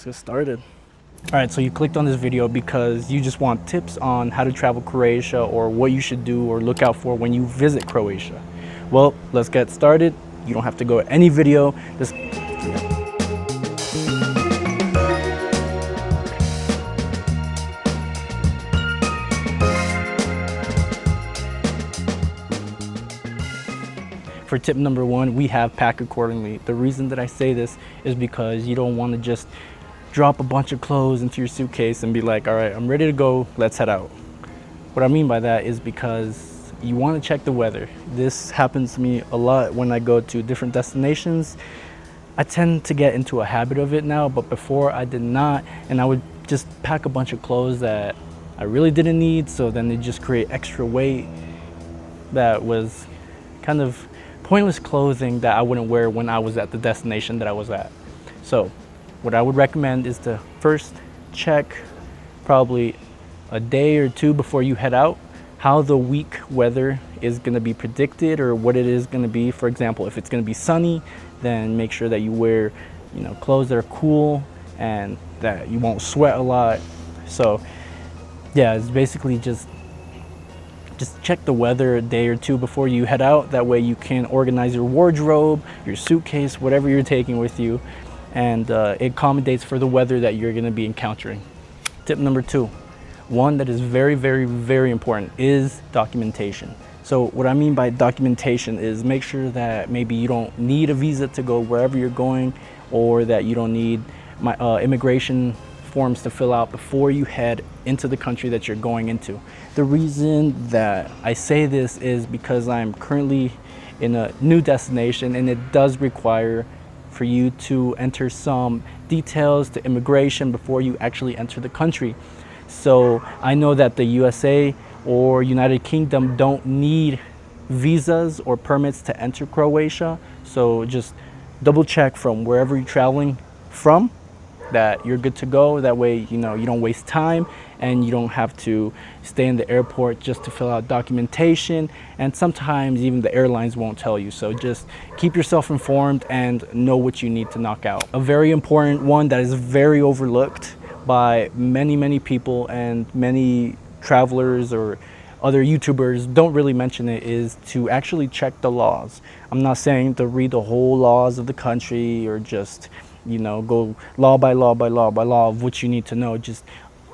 let's get started. All right, so you clicked on this video because you just want tips on how to travel Croatia or what you should do or look out for when you visit Croatia. Well, let's get started. You don't have to go to any video. Just for tip number one, we have pack accordingly. The reason that I say this is because you don't want to just drop a bunch of clothes into your suitcase and be like, all right, I'm ready to go, let's head out. What I mean by that is because you want to check the weather. This happens to me a lot when I go to different destinations. I tend to get into a habit of it now, but before I did not, and I would just pack a bunch of clothes that I really didn't need, so then they just create extra weight that was kind of pointless clothing that I wouldn't wear when I was at the destination that I was at. So what I would recommend is to first check probably a day or two before you head out how the week weather is going to be predicted or what it is going to be. For example, if it's going to be sunny, then make sure that you wear, clothes that are cool and that you won't sweat a lot. So yeah, it's basically just check the weather a day or two before you head out. That way you can organize your wardrobe, your suitcase, whatever you're taking with you, and it accommodates for the weather that you're going to be encountering. Tip number two, one that is very, very, very important, is documentation. So what I mean by documentation is make sure that maybe you don't need a visa to go wherever you're going, or that you don't need immigration forms to fill out before you head into the country that you're going into. The reason that I say this is because I'm currently in a new destination, and it does require for you to enter some details to immigration before you actually enter the country. So I know that the USA or United Kingdom don't need visas or permits to enter Croatia. So just double check from wherever you're traveling from that you're good to go. That way, you don't waste time and you don't have to stay in the airport just to fill out documentation. And sometimes even the airlines won't tell you. So just keep yourself informed and know what you need to knock out. A very important one that is very overlooked by many, many people, and many travelers or other YouTubers don't really mention it, is to actually check the laws. I'm not saying to read the whole laws of the country or just go law by law by law by law of what you need to know. Just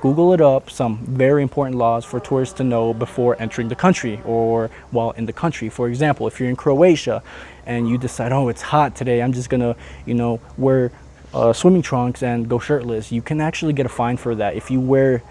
Google it up, some very important laws for tourists to know before entering the country or while in the country. For example, if you're in Croatia and you decide, oh, it's hot today, I'm just gonna, wear swimming trunks and go shirtless, you can actually get a fine for that. If you wear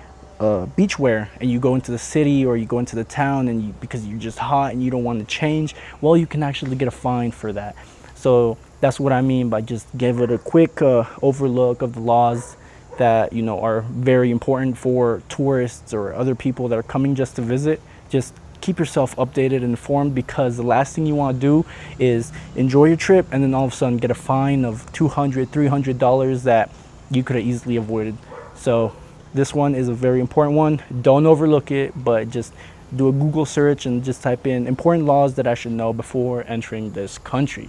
beach wear and you go into the city or you go into the town and because you're just hot and you don't want to change, well, you can actually get a fine for that. So that's what I mean by just give it a quick overlook of the laws that are very important for tourists or other people that are coming just to visit. Just keep yourself updated and informed, because the last thing you want to do is enjoy your trip and then all of a sudden get a fine of $200, $300 that you could have easily avoided. So this one is a very important one. Don't overlook it, but just do a Google search and just type in important laws that I should know before entering this country.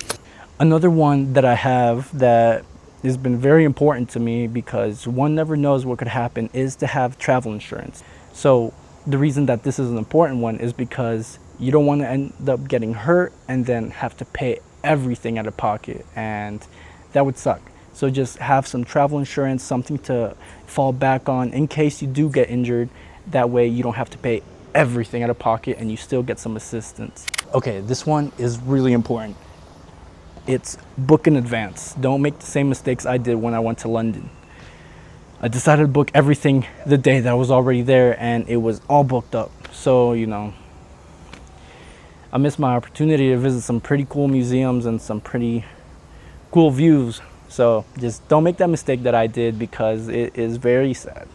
Another one that I have that has been very important to me, because one never knows what could happen, is to have travel insurance. So the reason that this is an important one is because you don't want to end up getting hurt and then have to pay everything out of pocket, and that would suck. So just have some travel insurance, something to fall back on in case you do get injured. That way you don't have to pay everything out of pocket and you still get some assistance. Okay, this one is really important. It's book in advance. Don't make the same mistakes I did when I went to London. I decided to book everything the day that I was already there, and it was all booked up. So, I missed my opportunity to visit some pretty cool museums and some pretty cool views. So just don't make that mistake that I did, because it is very sad.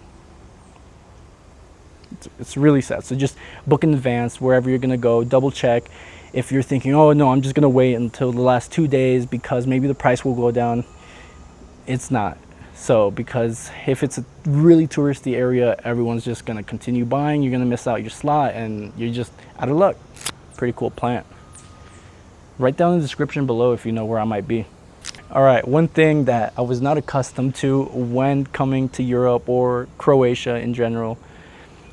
It's really sad. So just book in advance wherever you're gonna go. Double check. If you're thinking, oh no, I'm just gonna wait until the last 2 days because maybe the price will go down, it's not. So because if it's a really touristy area, everyone's just gonna continue buying. You're gonna miss out your slot and you're just out of luck. Pretty cool plant. Write down in the description below if you know where I might be. All right, one thing that I was not accustomed to when coming to Europe or Croatia in general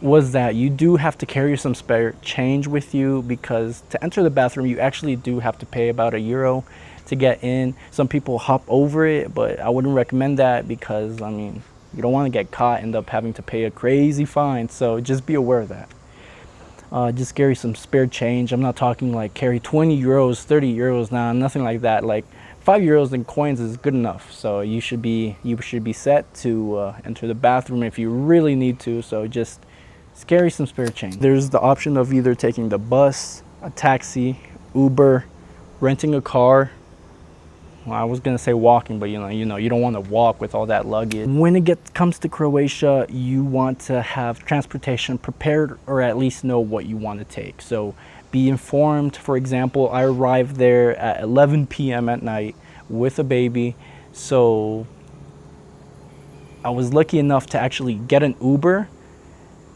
was that you do have to carry some spare change with you, because to enter the bathroom you actually do have to pay about €1 to get in. Some people hop over it, but I wouldn't recommend that, because I mean, you don't want to get caught, end up having to pay a crazy fine. So just be aware of that. Just carry some spare change. I'm not talking like carry €20, €30, nah, nothing like that. Like €5 in coins is good enough. So you should be set to enter the bathroom if you really need to. So just carry some spare change. There's the option of either taking the bus, a taxi, Uber, renting a car. Well, I was gonna say walking, but you don't want to walk with all that luggage. When it comes to Croatia, you want to have transportation prepared, or at least know what you want to take. So be informed. For example, I arrived there at 11 p.m. at night with a baby. So I was lucky enough to actually get an Uber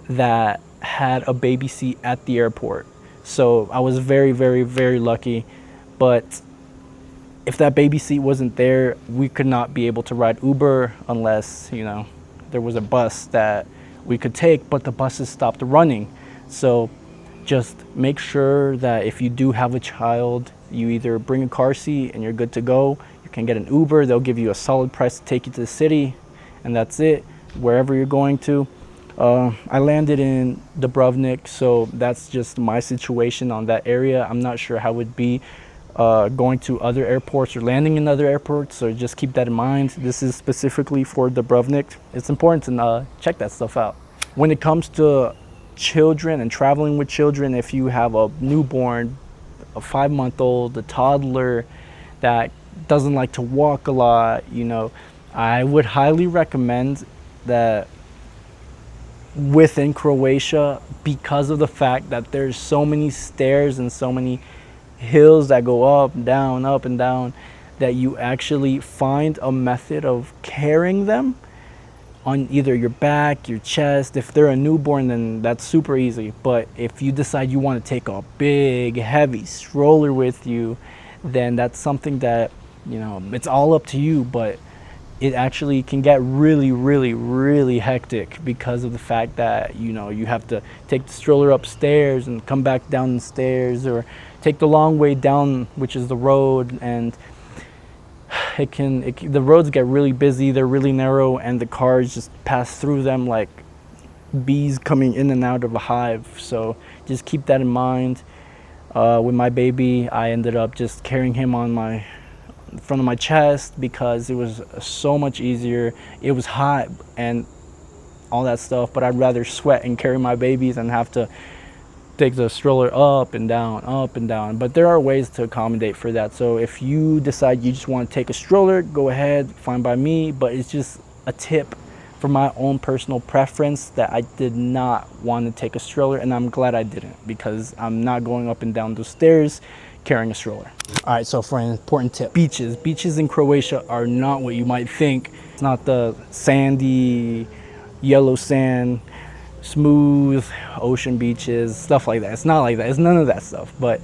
that had a baby seat at the airport. So I was very, very, very lucky. But if that baby seat wasn't there, we could not be able to ride Uber unless, there was a bus that we could take, but the buses stopped running. So just make sure that if you do have a child, you either bring a car seat and you're good to go. You can get an Uber. They'll give you a solid price to take you to the city, and that's it, wherever you're going to. I landed in Dubrovnik, so that's just my situation on that area. I'm not sure how it would be going to other airports or landing in other airports, so just keep that in mind. This is specifically for Dubrovnik. It's important to check that stuff out. When it comes to children and traveling with children, if you have a newborn, a 5-month-old, a toddler that doesn't like to walk a lot, I would highly recommend that within Croatia, because of the fact that there's so many stairs and so many hills that go up and down, that you actually find a method of carrying them on either your back, your chest. If they're a newborn, then that's super easy. But if you decide you want to take a big, heavy stroller with you, then that's something that, it's all up to you. But it actually can get really, really, really hectic because of the fact that, you have to take the stroller upstairs and come back down the stairs, or take the long way down, which is the road. And the roads get really busy, they're really narrow, and the cars just pass through them like bees coming in and out of a hive. So just keep that in mind. With my baby, I ended up just carrying him on my front of my chest because it was so much easier. It was hot and all that stuff, but I'd rather sweat and carry my babies than have to take the stroller up and down. But there are ways to accommodate for that. So if you decide you just want to take a stroller, go ahead, fine by me. But it's just a tip for my own personal preference that I did not want to take a stroller, and I'm glad I didn't, because I'm not going up and down those stairs carrying a stroller. All right, so for an important tip, beaches in Croatia are not what you might think. It's not the sandy, yellow sand, smooth ocean beaches, stuff like that. It's not like that. It's none of that stuff. But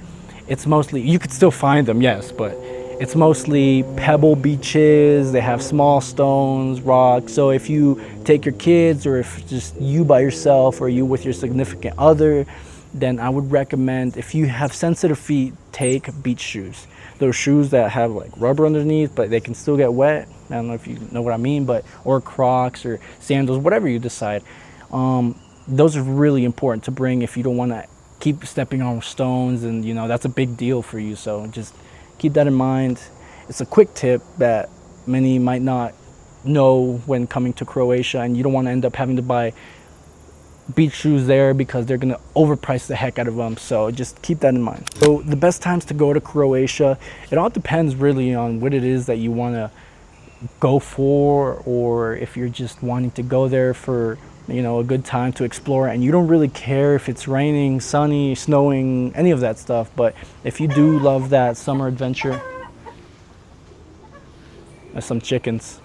it's mostly, you could still find them, yes, but it's mostly pebble beaches. They have small stones, rocks. So if you take your kids, or if just you by yourself, or you with your significant other, then I would recommend, if you have sensitive feet, take beach shoes. Those shoes that have like rubber underneath, but they can still get wet. I don't know if you know what I mean, or Crocs or sandals, whatever you decide. Those are really important to bring if you don't want to keep stepping on stones, and that's a big deal for you. So just keep that in mind. It's a quick tip that many might not know when coming to Croatia, and you don't want to end up having to buy beach shoes there because they're going to overprice the heck out of them. So just keep that in mind. So the best times to go to Croatia, it all depends really on what it is that you want to go for, or if you're just wanting to go there for a good time to explore, and you don't really care if it's raining, sunny, snowing, any of that stuff. But if you do love that summer adventure, there's some chickens.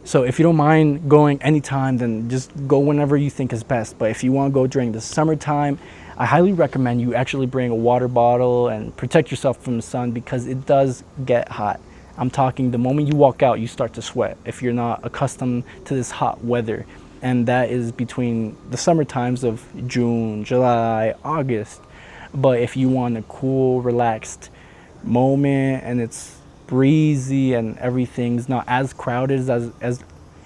So if you don't mind going anytime, then just go whenever you think is best. But if you want to go during the summertime, I highly recommend you actually bring a water bottle and protect yourself from the sun, because it does get hot. I'm talking the moment you walk out, you start to sweat if you're not accustomed to this hot weather. And that is between the summer times of June, July, August. But if you want a cool, relaxed moment and it's breezy and everything's not as crowded as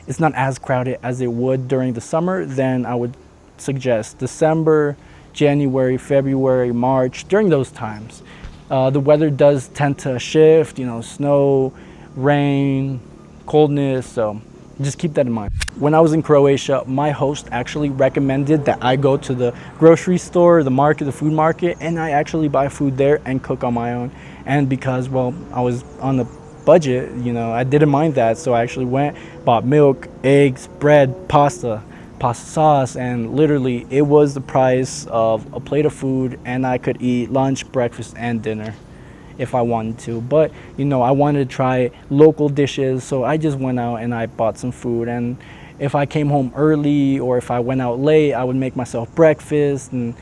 it's not as crowded as it would during the summer, then I would suggest December, January, February, March. During those times, the weather does tend to shift, you know, snow, rain, coldness, so just keep that in mind. When I was in Croatia, my host actually recommended that I go to the grocery store, the market, the food market, and I actually buy food there and cook on my own. And because, well, I was on the budget, you know, I didn't mind that, so I actually went, bought milk, eggs, bread, pasta sauce, and literally it was the price of a plate of food, and I could eat lunch, breakfast, and dinner if I wanted to. But you know, I wanted to try local dishes, so I just went out and I bought some food. And if I came home early or if I went out late, I would make myself breakfast, and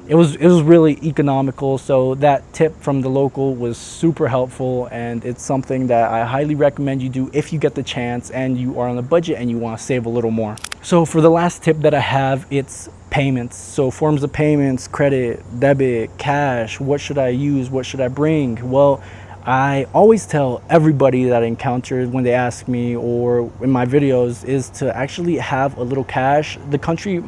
it was really economical. So that tip from the local was super helpful, and it's something that I highly recommend you do if you get the chance and you are on a budget and you want to save a little more. So for the last tip that I have, it's payments. So forms of payments: credit, debit, cash. What should I use? What should I bring? Well, I always tell everybody that I encounter when they ask me or in my videos is to actually have a little cash. The country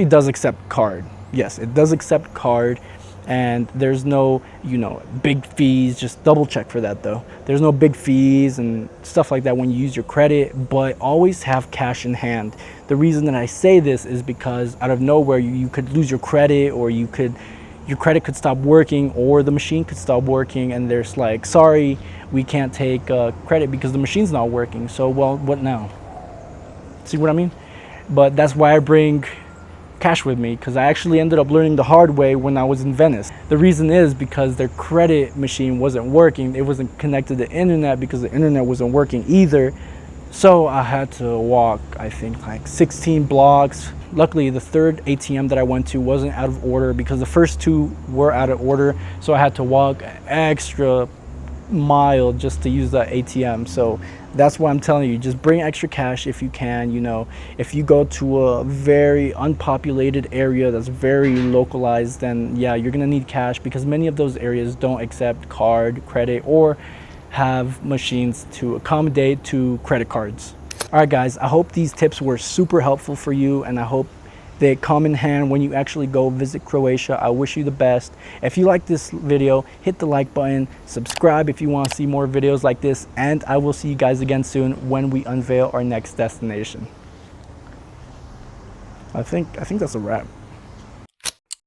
does accept card. Yes, it does accept card, and there's no, you know, big fees. Just double check for that though. There's no big fees and stuff like that when you use your credit, but always have cash in hand. The reason that I say this is because out of nowhere you could lose your credit, or your credit could stop working, or the machine could stop working, and there's like, sorry, we can't take credit because the machine's not working. So, well, what now? See what I mean? But that's why I bring cash with me, because I actually ended up learning the hard way when I was in Venice. The reason is because their credit machine wasn't working. It wasn't connected to the internet because the internet wasn't working either. So I had to walk, I think, like 16 blocks. Luckily, the third ATM that I went to wasn't out of order because the first two were out of order. So I had to walk an extra mile just to use that ATM. So that's why I'm telling you, just bring extra cash if you can. You know, if you go to a very unpopulated area that's very localized, then yeah, you're gonna need cash, because many of those areas don't accept card, credit, or have machines to accommodate to credit cards. All right guys, I hope these tips were super helpful for you, and I hope they come in hand when you actually go visit Croatia. I wish you the best. If you like this video, hit the like button, subscribe if you want to see more videos like this, and I will see you guys again soon when we unveil our next destination. I think that's a wrap.